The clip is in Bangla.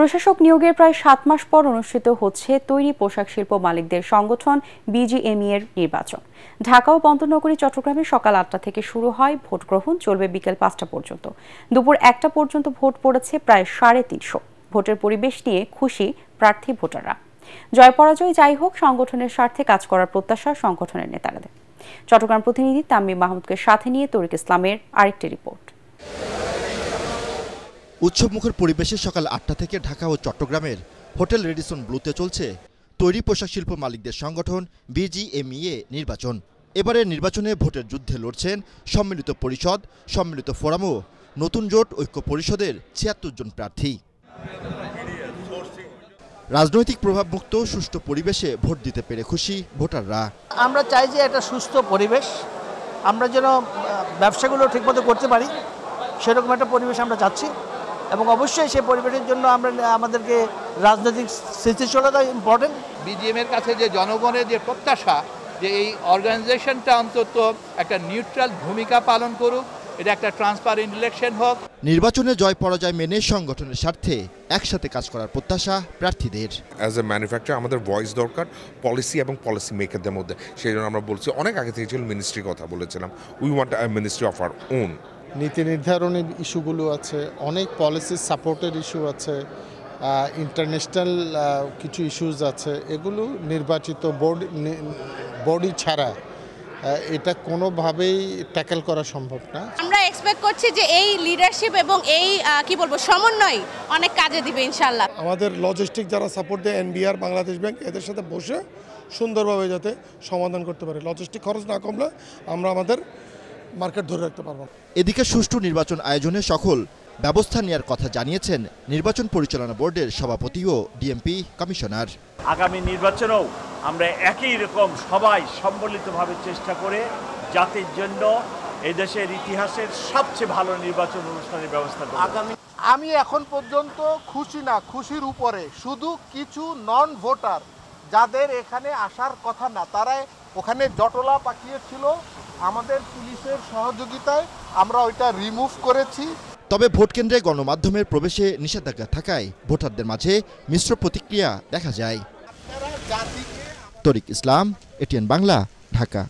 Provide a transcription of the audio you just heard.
প্রশাসক নিয়োগের প্রায় ৭ মাস পর অনুষ্ঠিত হচ্ছে তৈরি পোশাক শিল্প মালিকদের সংগঠন বিজিএমইএ এর নির্বাচন। ঢাকা ও বন্দরনগরী চট্টগ্রামে সকাল ৮টা থেকে শুরু হয় ভোট গ্রহণ, চলবে বিকেল ৫টা পর্যন্ত। দুপুর ১টা পর্যন্ত ভোট পড়েছে প্রায় ৩৫০। ভোটের পরিবেশ নিয়ে খুশি প্রার্থী ভোটাররা। জয় পরাজয় যাই হোক, সংগঠনের স্বার্থে কাজ করার প্রত্যাশা সংগঠনের নেতাদের। চট্টগ্রাম প্রতিনিধি তামিম মাহমুদকে সাথে নিয়ে তরিক ইসলামের আরেকটি রিপোর্ট। উৎসবমুখর পরিবেশে সকাল ৮টা থেকে ঢাকা ও চট্টগ্রামের হোটেল রেডিসন ব্লুতে চলছে তৈরি পোশাক শিল্প মালিকদের সংগঠন বিজিএমইএ নির্বাচন। এবারের নির্বাচনে ভোটের যুদ্ধে লড়ছেন সম্মিলিত পরিষদ, সম্মিলিত ফোরাম ও নতুন জোট ঐক্য পরিষদের ৭৬ জন প্রার্থী। রাজনৈতিক প্রভাবমুক্ত সুষ্ঠু পরিবেশে ভোট দিতে পেরে খুশি ভোটাররা। আমরা চাই যে একটা সুস্থ পরিবেশ, আমরা যেন ব্যবসাগুলো ঠিকমতো করতে পারি, সেরকম একটা পরিবেশ আমরা চাচ্ছি। এবং অবশ্যই সেই পরিবেশের জন্য আমাদেরকে রাজনৈতিক স্থিতিশীলতা ইম্পর্টেন্ট। বিজিএমের কাছে যে জনগণের যে প্রত্যাশা যে এই অর্গানাইজেশনটা অন্তত একটা নিউট্রাল ভূমিকা পালন করুক, এটা একটা ট্রান্সপারেন্ট ইলেকশন হোক। নির্বাচনে জয় পরাজয় মেনে সংগঠনের স্বার্থে একসাথে কাজ করার প্রত্যাশা প্রার্থীদের। অ্যাজ এ ম্যানুফ্যাকচার আমাদের ভয়েস দরকার পলিসি এবং পলিসি মেকারদের মধ্যে। সেই জন্য আমরা বলছি, অনেক আগে থেকে ছিল মিনিস্ট্রির কথা বলেছিলাম, we want a ministry of our own. নীতি নির্ধারণের ইস্যুগুলো আছে, অনেক পলিসি সাপোর্টের ইস্যু আছে, ইন্টারন্যাশনাল কিছু ইস্যুজ আছে। এগুলো নির্বাচিত বডি ছাড়া এটা কোনোভাবেই ট্যাকেল করা সম্ভব না। আমরা এক্সপেক্ট করছি যে এই লিডারশিপ এবং এই সমন্বয় অনেক কাজে দিবে ইনশাআল্লাহ। আমাদের লজিস্টিক যারা সাপোর্ট দেয়, এনবিআর, বাংলাদেশ ব্যাংক, এদের সাথে বসে সুন্দরভাবে যাতে সমাধান করতে পারে। লজিস্টিক খরচ না কমলে আমরা আমাদের মার্কেট ধরে রাখতে পারবো। এদিকে সুষ্ঠু নির্বাচন আয়োজনে সকল ব্যবস্থা নেওয়ার কথা জানিয়েছেন নির্বাচন পরিচালনা বোর্ডের সভাপতি ও ডিএমপি কমিশনার। আগামী নির্বাচনেও আমরা একই রকম সবাই সম্মিলিতভাবে চেষ্টা করে জাতির জন্য এদেশের ইতিহাসের সবচেয়ে ভালো নির্বাচন অনুষ্ঠানের ব্যবস্থা করব। আমি এখন পর্যন্ত খুশি না, খুশির উপরে শুধু কিছু নন ভোটার যাদের এখানে আসার কথা না, তারা ওখানে জটলা পাকিয়েছিল। আমাদের পুলিশের সহযোগিতায় আমরা ওইটা রিমুভ করেছি। তবে ভোট কেন্দ্রে গণমাধ্যমের প্রবেশে নিষেধাজ্ঞা থাকায় ভোটারদের মাঝে মিশ্র প্রতিক্রিয়া দেখা যায়। তরিক ইসলাম, এটিএন বাংলা, ঢাকা।